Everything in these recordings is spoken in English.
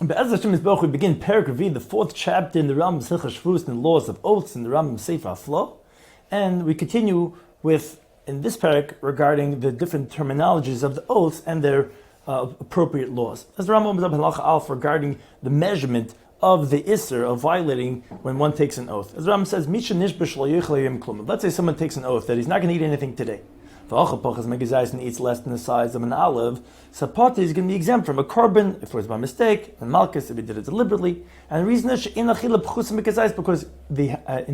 Be'ez Hashem Yisborach, we begin Perek Revi, the fourth chapter in the Rambam's Hilchos Shvuos and laws of oaths in the Rambam Sefer HaFlo, and we continue with in this Perek regarding the different terminologies of the oaths and their appropriate laws. As the Rambam opens up Halacha Aleph regarding the measurement of the Isser of violating when one takes an oath. As the Rambam says, Misha Nishbesh Lo Yechel Yom Klum. Let's say someone takes an oath that he's not going to eat anything today. And eats less than the size of an olive, Sapati is going to be exempt from a korban if it was by mistake, and Malchus if he did it deliberately. And the reason is because in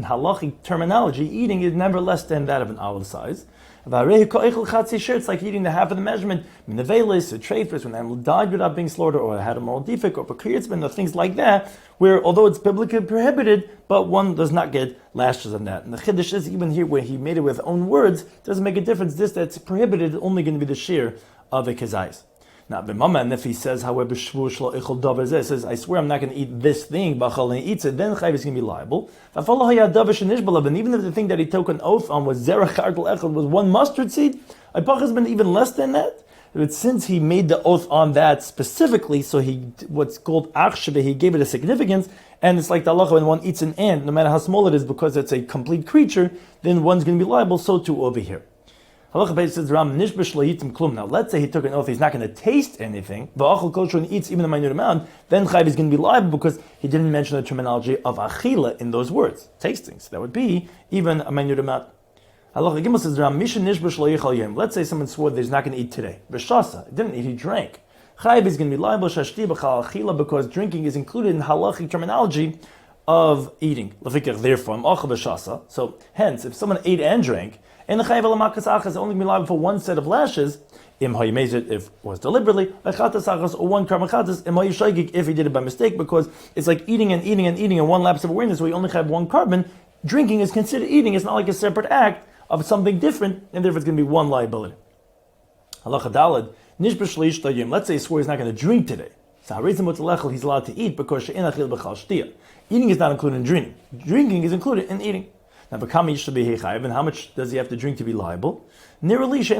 halachic terminology, eating is never less than that of an olive size. It's like eating the half of the measurement, minevelis, or treifers, when an animal died without being slaughtered, or had a moral defect, or pakirtzman, or things like that, where although it's biblically prohibited, but one does not get lashes on that. And the chiddush is, even here where he made it with own words, doesn't make a difference. This that's prohibited is only going to be the shear of a kezais. Now, and if he says, however, says, I swear I'm not going to eat this thing, and he eats it, then Chayv is going to be liable. And even if the thing that he took an oath on was was one mustard seed, I has been even less than that. But since he made the oath on that specifically, so he what's called achsheve, he gave it a significance, and it's like the halacha when one eats an ant, no matter how small it is, because it's a complete creature, then one's going to be liable. So too over here. Halacha Beis says, Ram nishbesh lo yitim klum. Now, let's say he took an oath, he's not going to taste anything, v'achol kosher, and eats even a minute amount, then Chayv is going to be liable because he didn't mention the terminology of achila in those words, tasting. So that would be even a minute amount. Halacha Gimel says, Ram misha nishbesh lo yichal yem. Let's say someone swore that he's not going to eat today. V'shasa, he didn't eat, he drank. Chayv is going to be liable shashti b'chal achila because drinking is included in halachic terminology of eating. Therefore, so hence, if someone ate and drank, and the chayv alamakas is only be liable for one set of lashes, if it was deliberately, or one carbon if he did it by mistake, because it's like eating and one lapse of awareness, where you only have one carbon. Drinking is considered eating. It's not like a separate act of something different, and therefore it's going to be one liability. Halacha daled nishbesh leishtayim. Let's say he swore he's not going to drink today. So he's allowed to eat because eating is not included in drinking. Drinking is included in eating. Now, and how much does he have to drink to be liable? It appears to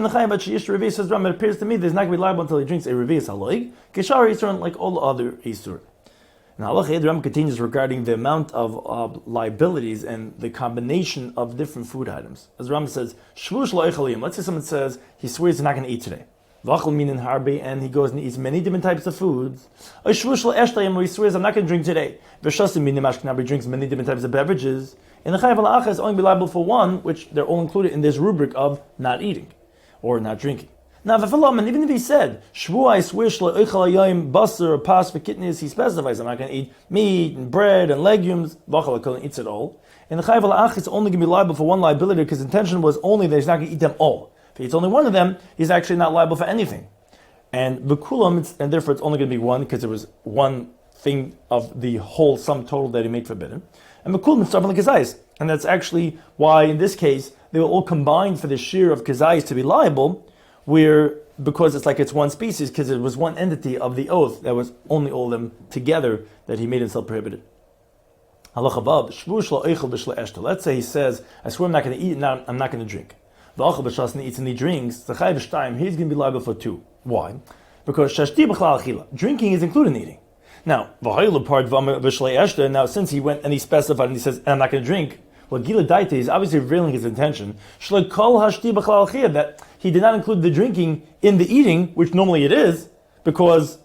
me that he's not going to be liable until he drinks a revius haloig, keshar yisur, like all other yisur. Now, the Rambam continues regarding the amount of liabilities and the combination of different food items. As the Rambam says, Shvuos lo echalim. Let's say someone says he swears he's not going to eat today. V'achol minin harbi, and he goes and eats many different types of foods. Shvuos lo eshtayim, where he swears I'm not going to drink today. V'shasim minin mashkinab, he drinks many different types of beverages. And the chayv al is only be liable for one, which they're all included in this rubric of not eating or not drinking. Now, and even if he said, Shvu, I swear, basar, pas, v'kitnis, he specifies, I'm not going to eat meat and bread and legumes, v'achal eats it all. And the chayv al is only going to be liable for one liability because intention was only that he's not going to eat them all. If he eats only one of them, he's actually not liable for anything. And v'kulam, and therefore it's only going to be one because it was one thing of the whole sum total that he made forbidden. And v'kulam is like kezayis. And that's actually why, in this case, they were all combined for the shear of kezayis to be liable, because it's one species, because it was one entity of the oath that was only all of them together that he made himself prohibited. Let's say he says, I swear I'm not going to eat, now I'm not going to drink. And eats and he drinks, he's going to be liable for two. Why? Because drinking is included in eating. Now, since he went and he specified and he says, I'm not going to drink, well, Gila Daite is obviously revealing his intention that he did not include the drinking in the eating, which normally it is, because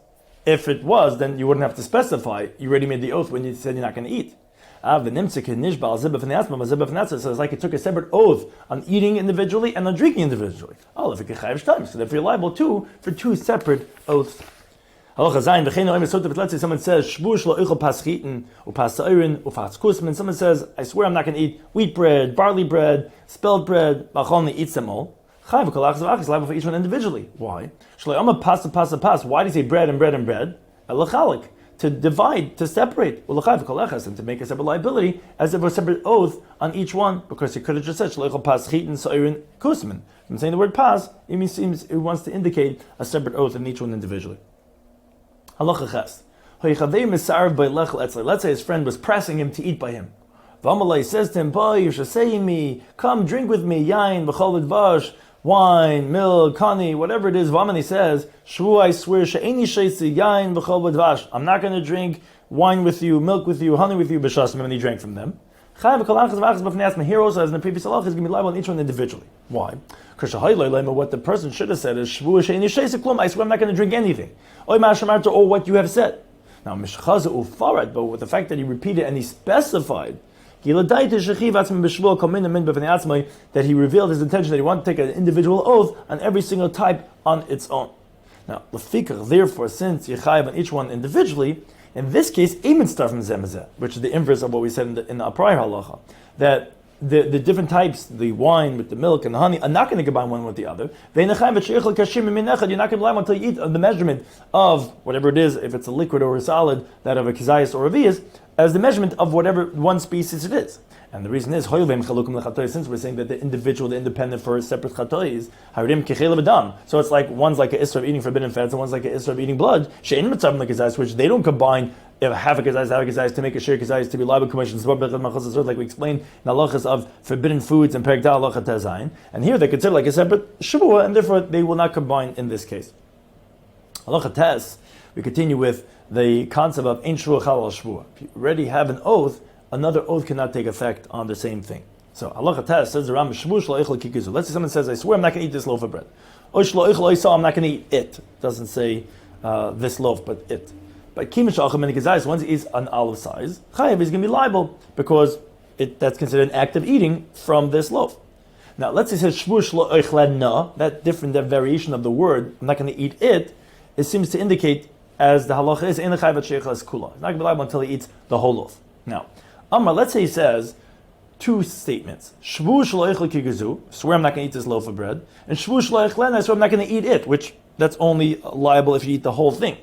if it was, then you wouldn't have to specify. You already made the oath when you said you're not going to eat. So it's like he took a separate oath on eating individually and on drinking individually. So therefore you're liable too for two separate oaths. Let's say someone says, someone says, I swear I'm not going to eat wheat bread, barley bread, spelt bread, only eats them all. Is liable for each one individually. Why? Why do you say bread and bread and bread? To divide, to separate, and to make a separate liability, as if it was a separate oath on each one, because he could have just said, from saying the word pas, it wants to indicate a separate oath in each one individually. Halacha ches. Let's say his friend was pressing him to eat by him. He says to him, boy, you're saying me, come drink with me, yain, v'chol vash, wine, milk, honey, whatever it is, Vaman, he says, Shvu, I swear, she'eni sheitzi yain v'chol b'dvash. I'm not going to drink wine with you, milk with you, honey with you, b'shastim, and he drank from them. Here also, as in the previous halach, is going to be liable on each one individually. Why? What the person should have said is, Shvu, she'eni sheitzi klum, I swear I'm not going to drink anything. Or what you have said. Now, Mishchaza ufarad, but with the fact that he repeated and he specified, that he revealed his intention that he wanted to take an individual oath on every single type on its own. Now, therefore, since Yechayev on each one individually, in this case, which is the inverse of what we said in the prior halacha, that the different types, the wine with the milk and the honey, are not going to combine one with the other. You're not going to rely until you eat the measurement of whatever it is, if it's a liquid or a solid, that of a kizayis or a vias, as the measurement of whatever one species it is. And the reason is, since we're saying that the individual, the independent for separate chatois, so it's like one's like an isra of eating forbidden fats and one's like an isra of eating blood, which they don't combine half a kazayis to make a share kazayis to be liable commissions, like we explained in halachas of forbidden foods and perek da halacha tezayin. And here they consider like a separate shvuah, and therefore they will not combine in this case. Halacha tes, we continue with the concept of ein shvuah chal al shvuah. If you already have an oath, another oath cannot take effect on the same thing. So halacha tes says the Rambam shvuah shlo eichel kikizu. Let's say someone says, I swear I'm not going to eat this loaf of bread. Or shlo eichel oisa, I'm not going to eat it. Doesn't say this loaf, but it. But kimish acham and kizayis, once he eats an olive size, chayav is going to be liable because that's considered an act of eating from this loaf. Now let's say it says shvuah shlo eichel na, that variation of the word, I'm not going to eat it, it seems to indicate, as the halacha is, in the chayav sheichel kula. He's not going to be liable until he eats the whole loaf. Now, Amar, let's say he says two statements. Shvu shlo eichel kigizu, swear I'm not going to eat this loaf of bread. And shvu shlo eichel, I swear I'm not going to eat it, which that's only liable if you eat the whole thing.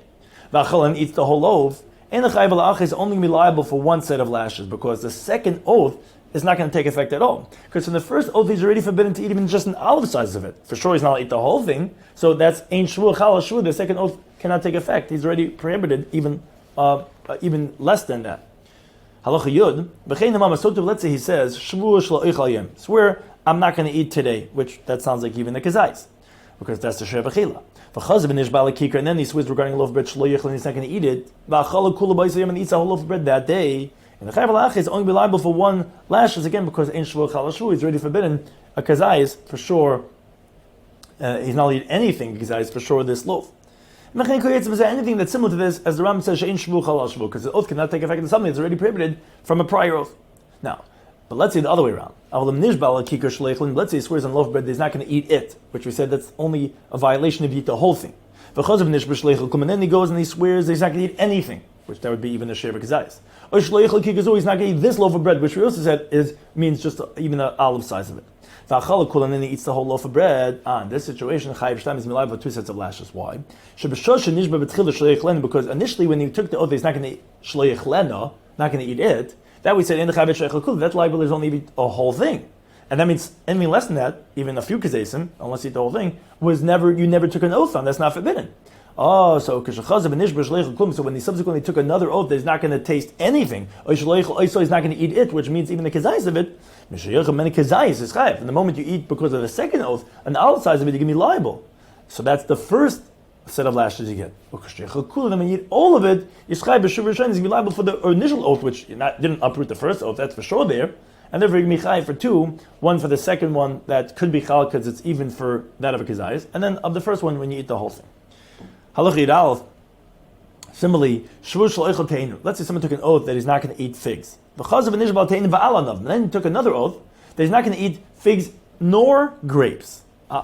V'achalan eats the whole loaf. And the chayav alach is only going to be liable for one set of lashes, because the second oath is not going to take effect at all. Because in the first oath, he's already forbidden to eat even just an olive size of it. For sure, he's not going to eat the whole thing. So that's ein shvu chal shvu. The second oath cannot take effect. He's already prohibited even less than that. Halacha Yud, let's say he says, Shvuah shlo eichel yom, swear I'm not going to eat today, which that sounds like even the kazais, because that's the sheh b'chila. And then he swears regarding a loaf of bread, shlo eichel, and he's not going to eat it. And he eats a whole loaf of bread that day. And the chayav alach is only be liable for one lashes, again, because ein shvuah chal shvu, he's already forbidden a kazais, for sure, he's not eating anything kazais, for sure, this loaf. Anything that's similar to this, as the Rambam says, she'in shvu chal shvu, because the oath cannot take effect on something that's already prohibited from a prior oath. Now, but let's say the other way around. Let's say he swears on loaf of bread that he's not going to eat it, which we said that's only a violation if you eat the whole thing. And then he goes and he swears that he's not going to eat anything, which that would be even a share of kazayis. He's not going to eat this loaf of bread, which we also said means just even an olive size of it. And then he eats the whole loaf of bread. In this situation, chayav shtam is liable for two sets of lashes. Why? Because initially when he took the oath, he's not going to eat it. That we said in the chayav sheichel, that liable is only a whole thing, and that means anything less than that, even a few kazesim, unless you eat the whole thing, you never took an oath on. That's not forbidden. Oh, so when he subsequently took another oath that he's not going to taste anything, he's not going to eat it, which means even the kazais of it, and the moment you eat because of the second oath, an olive size of it, you're going to be liable. So that's the first set of lashes you get. When you eat all of it, you're going to be liable for the initial oath, which didn't uproot the first oath, that's for sure there. And therefore you're going to be chayav for two, one for the second one that could be chal because it's even for that of a kazais, and then of the first one when you eat the whole thing. Halach Yidalef. Similarly, let's say someone took an oath that he's not going to eat figs. And then he took another oath that he's not going to eat figs nor grapes. When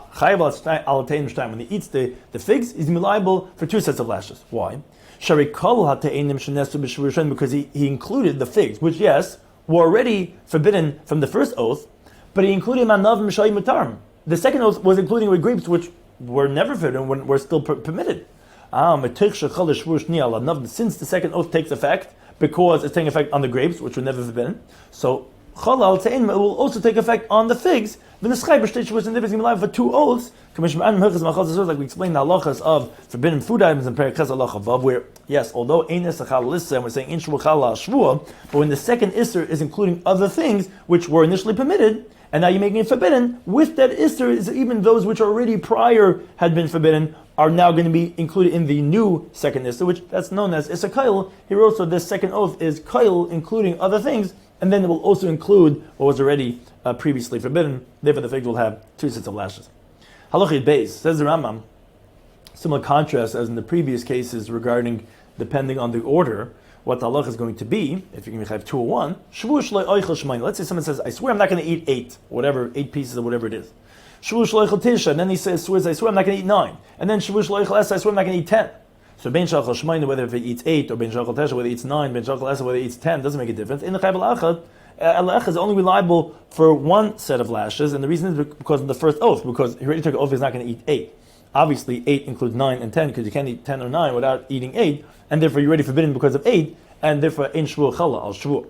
he eats the figs, he's liable for two sets of lashes. Why? Because he included the figs, which yes, were already forbidden from the first oath, but he included manav m'shay mutar. The second oath was including with grapes, which were never forbidden, were still permitted. Since the second oath takes effect, because it's taking effect on the grapes, which were never forbidden, so Chalal te'enim, it will also take effect on the figs. V'neschai b'shtei Shvuos, and if it's going to be liable for 2 oaths, like we explained the halachas of forbidden food items in Perek Ches halacha vav, where yes, although ein isser chal lissa, and we're saying in shvu chala shvua, but when the second isser is including other things which were initially permitted, and now you're making it forbidden, with that isser is even those which already prior had been forbidden are now going to be included in the new second isser, which that's known as isser kail. Here also, this second oath is kail, including other things, and then it will also include what was already previously forbidden. Therefore, the figs will have 2 sets of lashes. Halachit Beis, says the Rambam, similar contrast as in the previous cases regarding depending on the order, what the halacha is going to be, if you're going to have 2 or 1, Shvuos shloi oichel shmayin. Let's say someone says, I swear I'm not going to eat 8, whatever, 8 pieces or whatever it is. Shvuos shloi oichel tisha, and then he swears, I swear I'm not going to eat 9. And then Shvuos shloi oichel esa, I swear I'm not going to eat 10. So ben shachal shmayin, whether if he eats 8, or ben shachal tesha, whether he eats 9, ben shachal esa, whether he eats 10, doesn't make a difference. In the chayv al-achad, al-achad is only reliable for 1 set of lashes, and the reason is because of the first oath, because he already took an oath he's not going to eat 8. Obviously, 8 includes 9 and 10, because you can't eat 10 or 9 without eating 8, and therefore you're already forbidden because of 8, and therefore in shvu chala al shvu.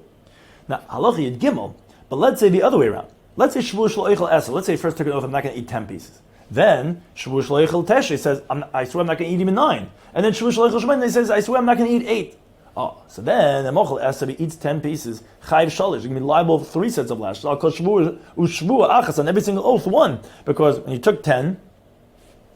Now, halacha yid gimel, but let's say the other way around. Let's say shvu shlo eichel esa. Let's say he first took an oath, I'm not going to eat 10 pieces. Then shvu shlo eichel teshe says, I swear I'm not going to eat even 9. And then shvu shlo eichel shmein, he says, I swear I'm not going to eat 8. Oh, so then the mochel esa, he eats 10 pieces. Chayv shalish, you're going to be liable for 3 sets of lashes. I'll call shvu ushvu achas on every single oath 1, because when you took 10,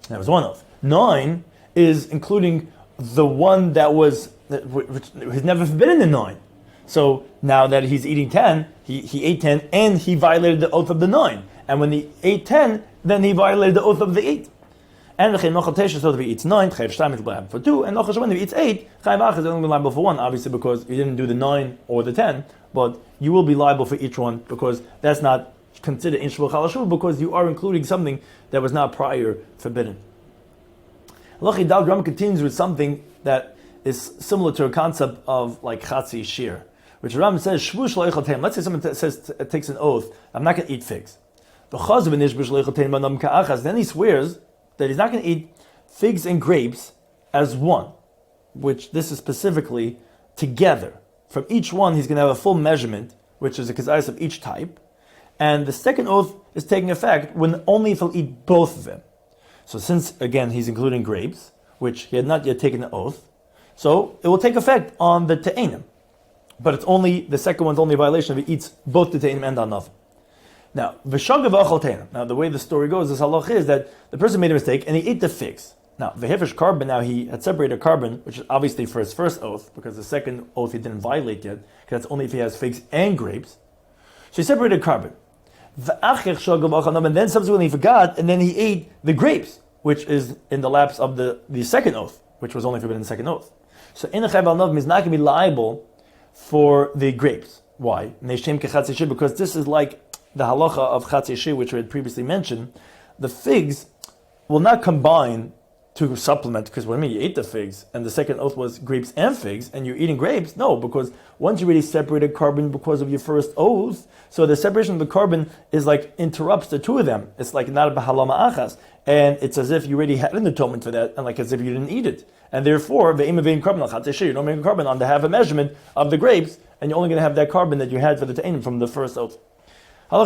that was 1 oath. 9 is including the one that was he's never forbidden the 9. So now that he's eating 10, he ate 10 and he violated the oath of the 9. And when he ate 10, then he violated the oath of the 8. And so if he eats 9, chayv shtam is liable for 2, and if he eats 8, chayv ach is only liable for 1, obviously because you didn't do the 9 or the 10, but you will be liable for each one because that's not considered in shvu chala shvu, because you are including something that was not prior forbidden. Halachi Dal Rambam continues with something that is similar to a concept of like chatzi shir, which Rambam says shvu shlo eichel teim. Let's say someone takes an oath, I'm not going to eat figs. Then he swears that he's not going to eat figs and grapes as one, which this is specifically together. From each one, he's going to have a full measurement, which is a kazayas of each type. And the second oath is taking effect when only if he'll eat both of them. So since, again, he's including grapes, which he had not yet taken the oath, so it will take effect on the te'enim. But it's only, the second one's only a violation if he eats both the te'enim and anav. Now, v'shagav achal te'enim. Now, the way the story goes, this halach is that the person made a mistake and he ate the figs. Now, v'hefish carbon, now he had separated carbon, which is obviously for his first oath, because the second oath he didn't violate yet, because that's only if he has figs and grapes. So he separated carbon. And then subsequently he forgot, and then he ate the grapes, which is in the lapse of the second oath, which was only forbidden in the second oath. So in a chayv al-nov is not going to be liable for the grapes. Why? Because this is like the halacha of chatzi shir, which we had previously mentioned. The figs will not combine to supplement, because when you ate the figs, and the second oath was grapes and figs, and you're eating grapes, no, because once you already separated carbon because of your first oath, so the separation of the carbon is like interrupts the two of them. It's like not a bahalama achas, and it's as if you already had an atonement for that, and like as if you didn't eat it. And therefore, you don't make a carbon on the half a measurement of the grapes, and you're only going to have that carbon that you had for the ta'anim from the first oath. So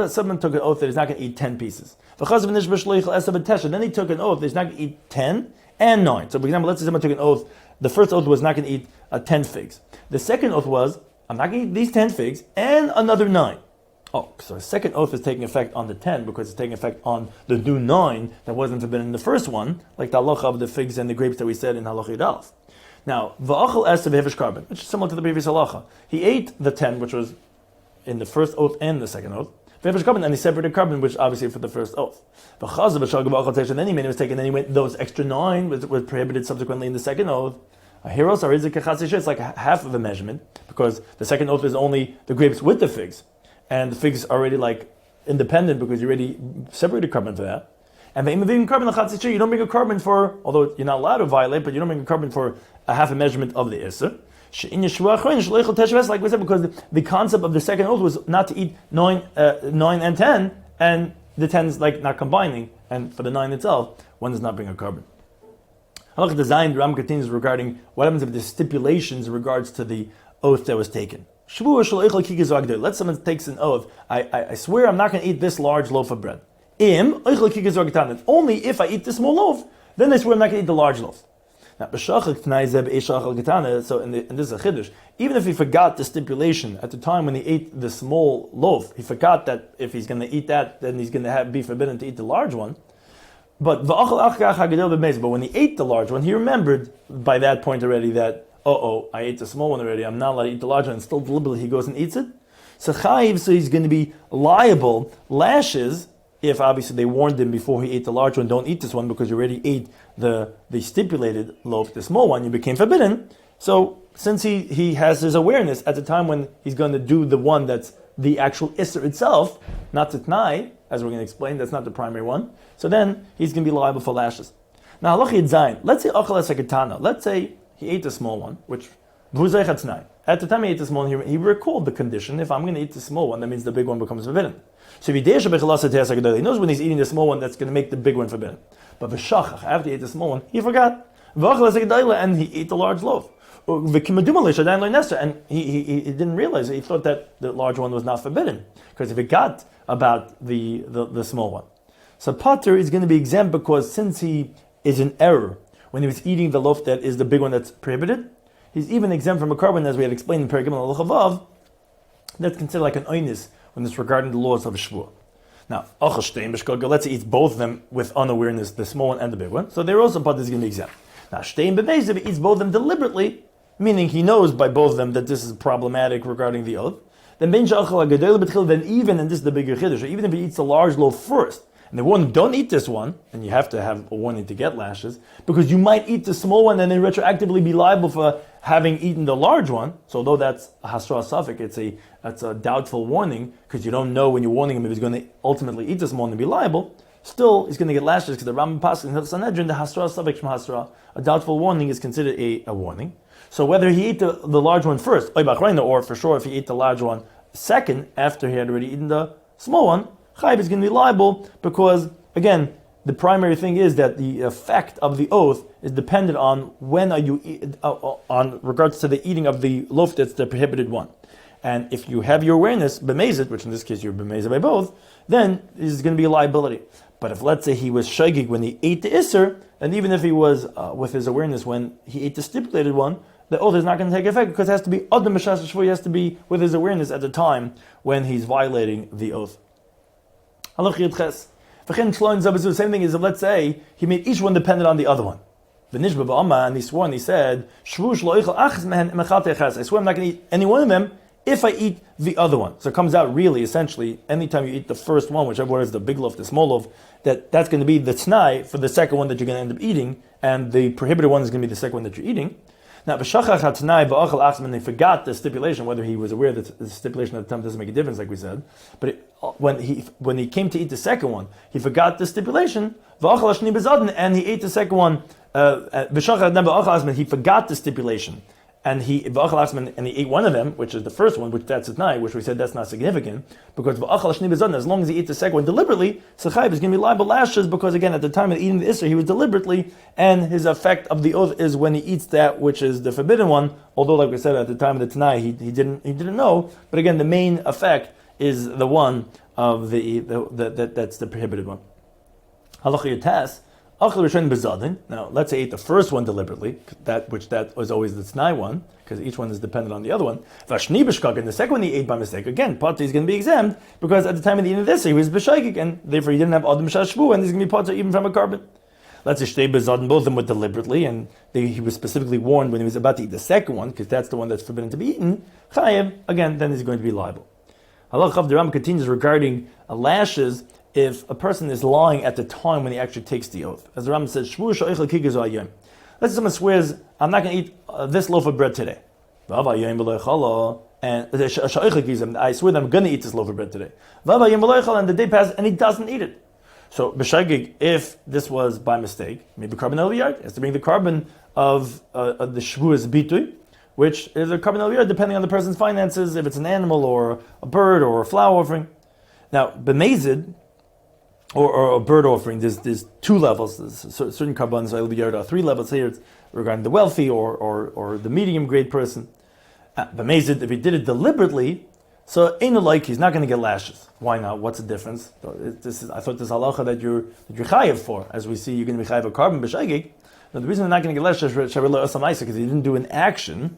someone took an oath that he's not going to eat 10 pieces. Then he took an oath that he's not going to eat 10 and 9. So for example, let's say someone took an oath, the first oath was not going to eat 10 figs. The second oath was, I'm not going to eat these 10 figs and another 9. Oh, so the second oath is taking effect on the 10 because it's taking effect on the new 9 that wasn't forbidden in the first one, like the halacha of the figs and the grapes that we said in halacha Yudalef. Now, v'achal es v'hefish carbon, which is similar to the previous halacha. He ate the 10, which was in the first oath and the second oath, and he separated carbon, which obviously for the first oath. Then he made a mistake, and then he went, those extra 9 was prohibited subsequently in the second oath. It's like half of a measurement, because the second oath is only the grapes with the figs, and the figs are already like independent because you already separated carbon for that. And the carbon, you don't bring a carbon for, although you're not allowed to violate, but you don't bring a carbon for a half a measurement of the Isser. Like we said, because the concept of the second oath was not to eat 9 and 10, and the 10 is like not combining, and for the 9 itself, one does not bring a carbon. Halakha design, the Rambam continues regarding what happens if the stipulations in regards to the oath that was taken. Let's someone takes an oath. I swear I'm not going to eat this large loaf of bread. Only if I eat this small loaf, then I swear I'm not going to eat the large loaf. Now, so and this is a chiddush. Even if he forgot the stipulation at the time when he ate the small loaf, he forgot that if he's going to eat that, then he's going to be forbidden to eat the large one. But when he ate the large one, he remembered by that point already that, I ate the small one already, I'm not allowed to eat the large one, and still deliberately he goes and eats it. So he's going to be liable, lashes, if obviously they warned him before he ate the large one, don't eat this one because you already ate the stipulated loaf, the small one, you became forbidden. So since he has his awareness at the time when he's going to do the one that's the actual Isser itself, not the T'nai, as we're going to explain, that's not the primary one, so then he's going to be liable for lashes. Now, let's say let's say he ate the small one, which at the time he ate the small one, he recalled the condition, if I'm going to eat the small one, that means the big one becomes forbidden. So he knows when he's eating the small one, that's going to make the big one forbidden. But after he ate the small one, he forgot. And he ate the large loaf. And he didn't realize it. He thought that the large one was not forbidden, because he forgot about the small one. So Potter is going to be exempt because since he is in error when he was eating the loaf that is the big one that's prohibited, he's even exempt from a carbon, as we had explained in Perek Gimel Halacha Vav, that's considered like an oynis when it's regarding the laws of a Shvuos. Now, let's say he eats both of them with unawareness, the small one and the big one. So they're also Potter is going to be exempt. Now, Shtein B'meiz, if he eats both of them deliberately, meaning he knows by both of them that this is problematic regarding the oath, then even, and this is the bigger chiddush, even if he eats the large loaf first, and the one, don't eat this one, and you have to have a warning to get lashes, because you might eat the small one and then retroactively be liable for having eaten the large one. So although that's a hasra suffix, that's a doubtful warning, because you don't know when you're warning him if he's going to ultimately eat the small one and be liable, still he's going to get lashes, because the Rambam passes in Hilchos Sanhedrin, the hasra suffix from hasra, a doubtful warning is considered a warning. So whether he ate the large one first, or for sure if he ate the large one second, after he had already eaten the small one, Chayiv is going to be liable, because, again, the primary thing is that the effect of the oath is dependent on when are you on regards to the eating of the loaf that's the prohibited one. And if you have your awareness, b'mezit, which in this case you're b'mezit by both, then this is going to be a liability. But if, let's say, he was shaygig when he ate the Isser, and even if he was with his awareness when he ate the stipulated one, the oath is not going to take effect, because it has to be Adam B'Shas Shvuos, he has to be with his awareness at the time when he's violating the oath. The same thing is if, let's say, he made each one dependent on the other one. And he swore and he said, I swear I'm not going to eat any one of them if I eat the other one. So it comes out really, essentially, anytime you eat the first one, whichever one is the big loaf, the small loaf, that's going to be the t'nai for the second one that you're going to end up eating, and the prohibited one is going to be the second one that you're eating. Now, when they forgot the stipulation, whether he was aware that the stipulation at the time doesn't make a difference, like we said, but when he came to eat the second one, he forgot the stipulation, and he ate the second one, he forgot the stipulation, and he ate one of them, which is the first one, which that's at night, which we said that's not significant, because as long as he ate the second one deliberately, Sechayv is going to be liable lashes, because again, at the time of eating the Isser, he was deliberately, and his effect of the oath is when he eats that which is the forbidden one, although like we said, at the time of the Tanai, he didn't know, but again, the main effect is the one of that's the prohibited one. Halacha Yatas. Now, let's say he ate the first one deliberately, that was always the t'nai one, because each one is dependent on the other one. And the second one he ate by mistake, again, Potter is going to be exempt, because at the time of the eating of this, he was b'shaykik, and therefore he didn't have Adam B'Shas Shvuos, and he's going to be Potter even from a carbon. Let's say shtei bezaden, both of them were deliberately, and he was specifically warned when he was about to eat the second one, because that's the one that's forbidden to be eaten. Chayev, again, then he's going to be liable. Halach the Rambam continues regarding lashes. If a person is lying at the time when he actually takes the oath. As the Rambam says, let's say someone swears, I'm not going to eat this loaf of bread today. And I swear that I'm going to eat this loaf of bread today. And the day passes and he doesn't eat it. So, if this was by mistake, maybe carbon eliyard, has to bring the carbon of the Shvuos bitui, which is a carbon eliyard depending on the person's finances, if it's an animal or a bird or a flower offering. Now, b'mezid, or a bird offering, there's two levels. There's certain carbons, are three levels here. It's regarding the wealthy or the medium grade person. But Mazid, if he did it deliberately, so ain't like he's not going to get lashes. Why not? What's the difference? I thought this halacha that you're chayiv for, as we see, you're going to be chayiv a carbon b'shagig. The reason they're not going to get lashes is because he didn't do an action.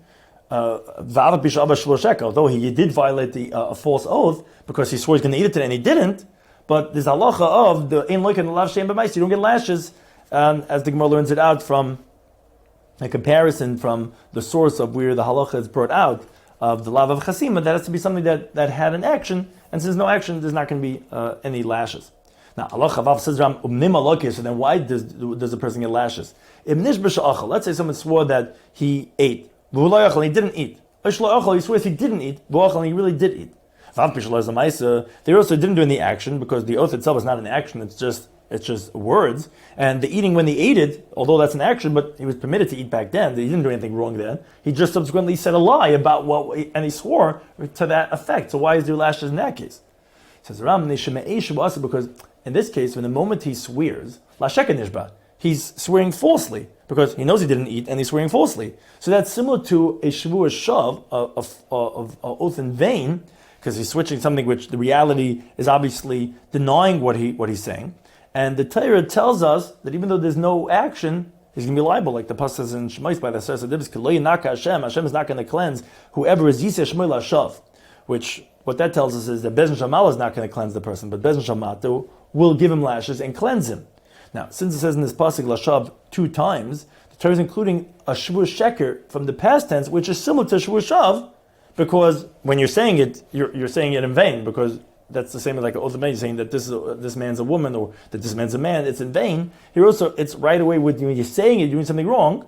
Although he did violate a false oath because he swore he's going to eat it today and he didn't. But this halacha of the ein loik and the lav shem b'mais, you don't get lashes, as the Gemara learns it out from a comparison from the source of where the halacha is brought out of the lav of chasima. That has to be something that had an action, and since no action, there's not going to be any lashes. Now, halacha vav says Ram so then why does a person get lashes? Let's say someone swore that he ate, and he didn't eat. He swears he didn't eat, and he really did eat. They also didn't do any action because the oath itself is not an action, it's just words. And the eating when he ate it, although that's an action, but he was permitted to eat back then, he didn't do anything wrong then. He just subsequently said a lie about and he swore to that effect. So why is there lashes in that case? It says Rambam, because in this case, when the moment he swears, he's swearing falsely because he knows he didn't eat and he's swearing falsely. So that's similar to a Shvuos shav, of oath in vain, because he's switching something which the reality is obviously denying what he's saying. And the Torah tells us that even though there's no action, he's going to be liable, like the pasuk says in Shmois by the Sefer Hashem. Hashem is not going to cleanse whoever is Yiseh Shmoy Lashav, which what that tells us is that Bezin Shamal is not going to cleanse the person, but Bezin Shamatu will give him lashes and cleanse him. Now, since it says in this pasuk Lashav 2 times, the Torah is including a Shvuos sheker from the past tense, which is similar to Shvuos shav, because when you're saying it, you're saying it in vain, because that's the same as like an oath of vain, saying that this man's a woman or that this man's a man. It's in vain. Here also, it's right away when you're saying it, you're doing something wrong.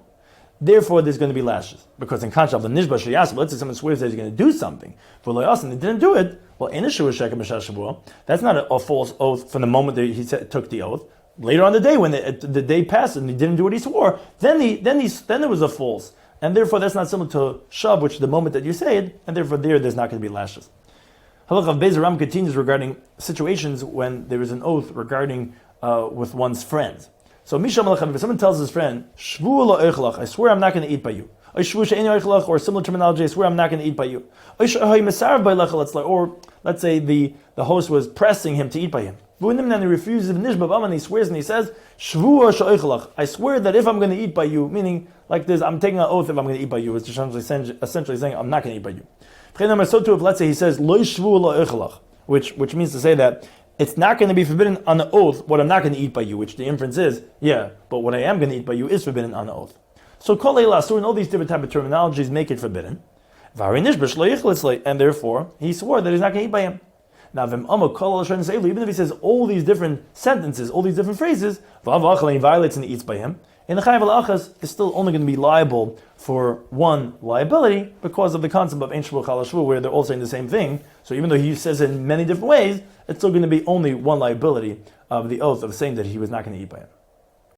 Therefore, there's going to be lashes. Because in contrast, the nishba sheyas, let's say someone swears that he's going to do something, but they didn't do it. Well, in a Shvuos sheker mishas Shavuot, that's not a false oath from the moment that he took the oath. Later on the day, when the day passed and he didn't do what he swore, then there was a false. And therefore, that's not similar to shav, which is the moment that you say it, and therefore there's not going to be lashes. Halacha of Beis Ram continues regarding situations when there is an oath regarding with one's friends. So, if someone tells his friend, Shvu lo eichlach, I swear I'm not going to eat by you. Or similar terminology, I swear I'm not going to eat by you. Or let's say the host was pressing him to eat by him. And he refuses, and he swears and he says, I swear that if I'm going to eat by you, meaning like this, I'm taking an oath if I'm going to eat by you. It's essentially saying I'm not going to eat by you. So too, if let's say he says, which means to say that it's not going to be forbidden on the oath what I'm not going to eat by you, which the inference is, yeah, but what I am going to eat by you is forbidden on the oath. So kol asur, and all these different type of terminologies make it forbidden. And therefore, he swore that he's not going to eat by him. Now, even if he says all these different sentences, all these different phrases, he violates and he eats by him, in the chayav al-achas is still only going to be liable for one liability because of the concept of ein shvu chal shvu, where they're all saying the same thing. So even though he says it in many different ways, it's still going to be only one liability of the oath of saying that he was not going to eat by him.